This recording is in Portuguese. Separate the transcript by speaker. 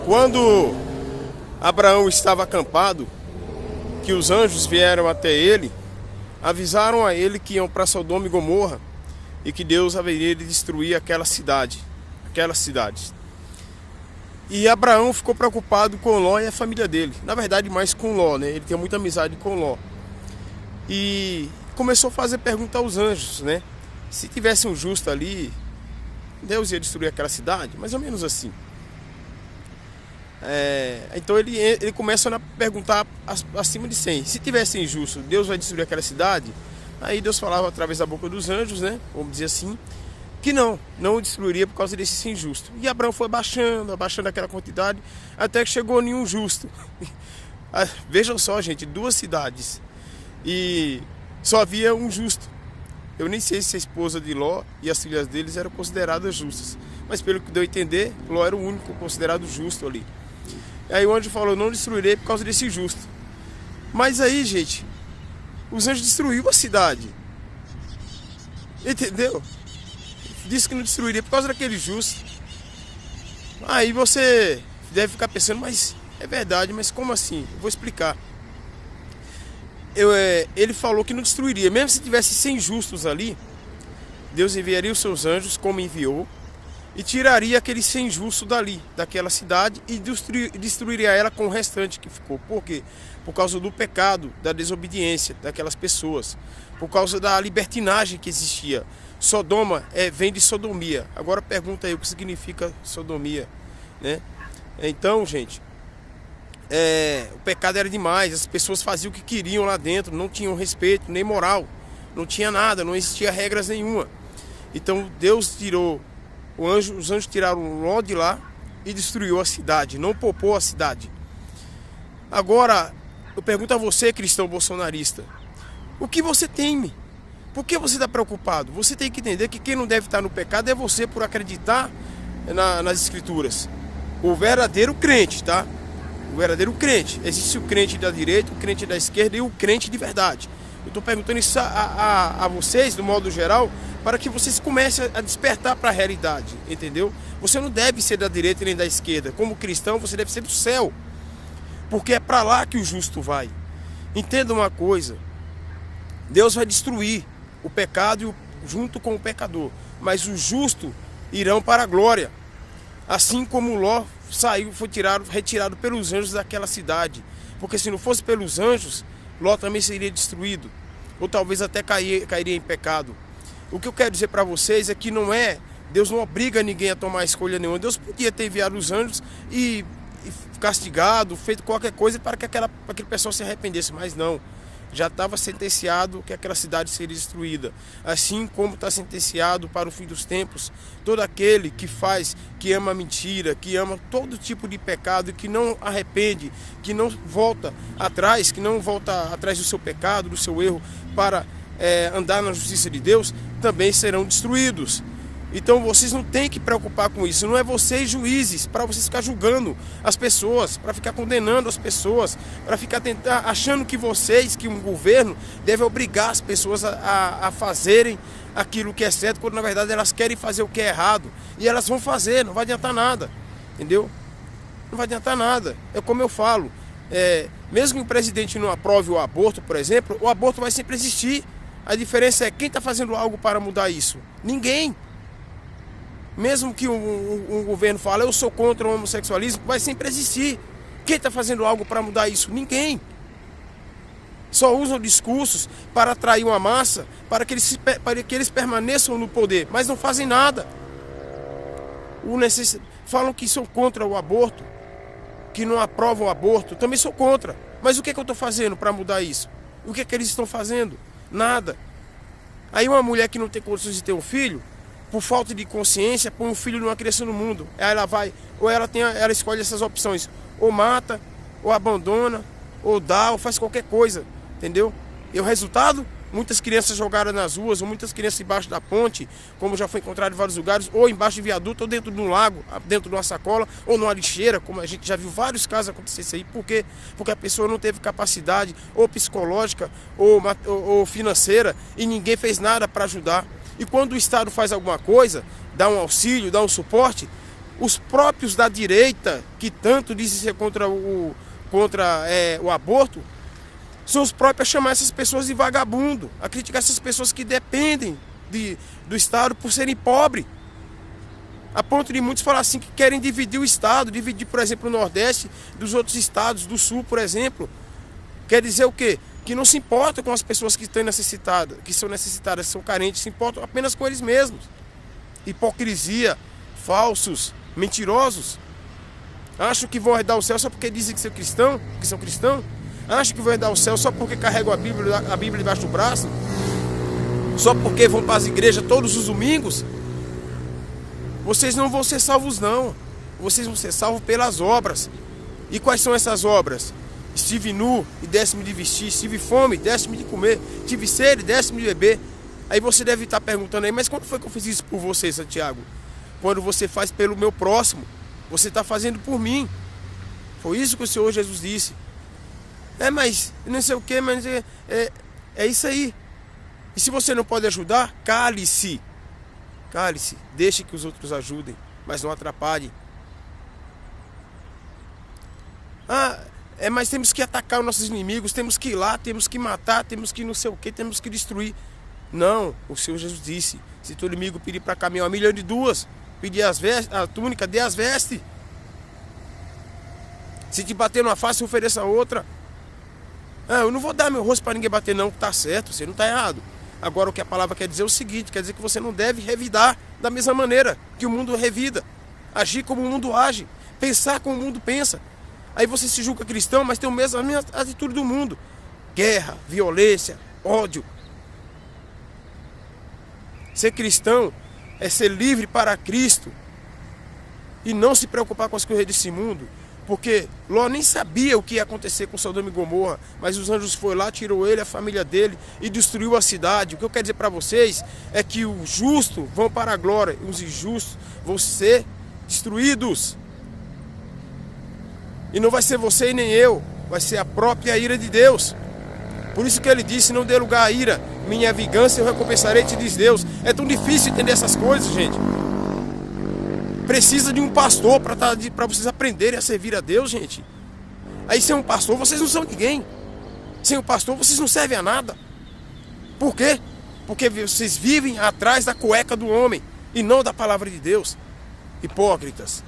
Speaker 1: Quando Abraão estava acampado, que os anjos vieram até ele, avisaram a ele que iam para Sodoma e Gomorra e que Deus haveria de destruir aquelas cidades. E Abraão ficou preocupado com Ló e a família dele. Na verdade, mais com Ló, né? Ele tinha muita amizade com Ló. E começou a fazer pergunta aos anjos, né? Se tivesse um justo ali, Deus ia destruir aquela cidade? Mais ou menos assim. Então ele começa a perguntar acima de 100. Se tivesse injusto, Deus vai destruir aquela cidade? Aí Deus falava através da boca dos anjos, né? Vamos dizer assim, que não o destruiria por causa desse injusto. E Abraão foi abaixando aquela quantidade, até que chegou a nenhum justo. Vejam só, gente, 2 cidades. E só havia um justo. Eu nem sei se a esposa de Ló e as filhas deles eram consideradas justas. Mas pelo que deu a entender, Ló era o único considerado justo ali. Aí o anjo falou, não destruirei por causa desse justo. Mas aí, gente, os anjos destruíram a cidade. Entendeu? Disse que não destruiria por causa daquele justo. Aí você deve ficar pensando, mas é verdade, mas como assim? Eu vou explicar. Ele falou que não destruiria. Mesmo se tivesse 100 justos ali, Deus enviaria os seus anjos como enviou e tiraria aqueles 100 justos daquela cidade e destruiria ela com o restante que ficou. Por quê? Por causa do pecado, da desobediência daquelas pessoas, por causa da libertinagem que existia. Sodoma vem de sodomia. Agora pergunta aí o que significa sodomia, né? Então, gente, o pecado era demais, as pessoas faziam o que queriam lá dentro, não tinham respeito, nem moral, não tinha nada, não existia regras nenhuma. Então Deus tirou, os anjos tiraram Ló de lá e destruiu a cidade, não poupou a cidade. Agora, eu pergunto a você, cristão bolsonarista, o que você teme? Por que você está preocupado? Você tem que entender que quem não deve estar no pecado é você por acreditar nas escrituras. O verdadeiro crente, tá? O verdadeiro crente. Existe o crente da direita, o crente da esquerda e o crente de verdade. Eu estou perguntando isso a vocês, do modo geral, para que vocês comecem a despertar para a realidade, entendeu? Você não deve ser da direita nem da esquerda. Como cristão, você deve ser do céu. Porque é para lá que o justo vai. Entenda uma coisa. Deus vai destruir o pecado junto com o pecador. Mas os justos irão para a glória. Assim como Ló foi retirado pelos anjos daquela cidade. Porque se não fosse pelos anjos, Ló também seria destruído. Ou talvez até cairia em pecado. O que eu quero dizer para vocês é que Deus não obriga ninguém a tomar escolha nenhuma. Deus podia ter enviado os anjos e castigado, feito qualquer coisa para que aquele pessoal se arrependesse. Mas não. Já estava sentenciado que aquela cidade seria destruída. Assim como está sentenciado para o fim dos tempos, todo aquele que ama a mentira, que ama todo tipo de pecado, que não arrepende, que não volta atrás, do seu pecado, do seu erro, para andar na justiça de Deus, também serão destruídos. Então vocês não têm que preocupar com isso. Não é vocês juízes para vocês ficar julgando as pessoas, para ficar condenando as pessoas, para ficar achando que um governo deve obrigar as pessoas a fazerem aquilo que é certo, quando na verdade elas querem fazer o que é errado. E elas vão fazer, não vai adiantar nada. Entendeu? Não vai adiantar nada. É como eu falo, mesmo que o presidente não aprove o aborto, por exemplo, o aborto vai sempre existir. A diferença é quem está fazendo algo para mudar isso? Ninguém. Mesmo que um governo fale, eu sou contra o homossexualismo, vai sempre existir. Quem está fazendo algo para mudar isso? Ninguém. Só usam discursos para atrair uma massa, para que eles permaneçam no poder, mas não fazem nada. Falam que são contra o aborto, que não aprovam o aborto, também sou contra. Mas o que eu estou fazendo para mudar isso? O que eles estão fazendo? Nada. Aí uma mulher que não tem condições de ter um filho, por falta de consciência, põe um filho numa criança no mundo. Aí ela escolhe essas opções. Ou mata, ou abandona, ou dá, ou faz qualquer coisa. Entendeu? E o resultado? Muitas crianças jogadas nas ruas, ou muitas crianças embaixo da ponte, como já foi encontrado em vários lugares, ou embaixo de viaduto, ou dentro de um lago, dentro de uma sacola, ou numa lixeira, como a gente já viu vários casos acontecer isso aí. Por quê? Porque a pessoa não teve capacidade, ou psicológica, ou financeira, e ninguém fez nada para ajudar. E quando o Estado faz alguma coisa, dá um auxílio, dá um suporte, Os próprios da direita, que tanto dizem ser contra o aborto, são os próprios a chamar essas pessoas de vagabundo, a criticar essas pessoas que dependem do Estado por serem pobres. A ponto de muitos falar assim que querem dividir o Estado, dividir, por exemplo, o Nordeste dos outros estados, do Sul, por exemplo. Quer dizer o quê? Que não se importa com as pessoas que estão necessitadas, que são necessitadas, são carentes, se importam apenas com eles mesmos. Hipocrisia, falsos, mentirosos. Acham que vão herdar o céu só porque dizem que são cristãos. Acham que vão herdar o céu só porque carregam a Bíblia debaixo do braço. Só porque vão para as igrejas todos os domingos. Vocês não vão ser salvos, não. Vocês vão ser salvos pelas obras. E quais são essas obras? Estive nu e desse-me de vestir. Estive fome, desse-me de comer. Tive sede, desse-me de beber. Aí você deve estar perguntando aí, mas quando foi que eu fiz isso por você, Santiago? Quando você faz pelo meu próximo, você está fazendo por mim. Foi isso que o Senhor Jesus disse. Mas não sei o que, mas é isso aí. E se você não pode ajudar, cale-se. Cale-se, deixe que os outros ajudem, mas não atrapalhe. Mas temos que atacar os nossos inimigos, temos que ir lá, temos que matar, temos que não sei o que, temos que destruir. Não, o Senhor Jesus disse, se teu inimigo pedir para caminhar 1.000.000 de duas, pedir a túnica, dê as vestes. Se te bater numa face, ofereça outra. Eu não vou dar meu rosto para ninguém bater não, tá certo, você não está errado. Agora o que a palavra quer dizer é o seguinte, quer dizer que você não deve revidar da mesma maneira que o mundo revida. Agir como o mundo age, pensar como o mundo pensa. Aí você se julga cristão, mas tem a mesma atitude do mundo. Guerra, violência, ódio. Ser cristão é ser livre para Cristo e não se preocupar com as coisas desse mundo. Porque Ló nem sabia o que ia acontecer com Sodoma e Gomorra, mas os anjos foram lá, tirou ele, a família dele e destruiu a cidade. O que eu quero dizer para vocês é que os justos vão para a glória e os injustos vão ser destruídos. E não vai ser você e nem eu, vai ser a própria ira de Deus. Por isso que ele disse, não dê lugar à ira, minha vingança eu recompensarei, te diz Deus. É tão difícil entender essas coisas, gente. Precisa de um pastor para vocês aprenderem a servir a Deus, gente. Aí sem um pastor vocês não são ninguém. Sem um pastor vocês não servem a nada. Por quê? Porque vocês vivem atrás da cueca do homem e não da palavra de Deus. Hipócritas.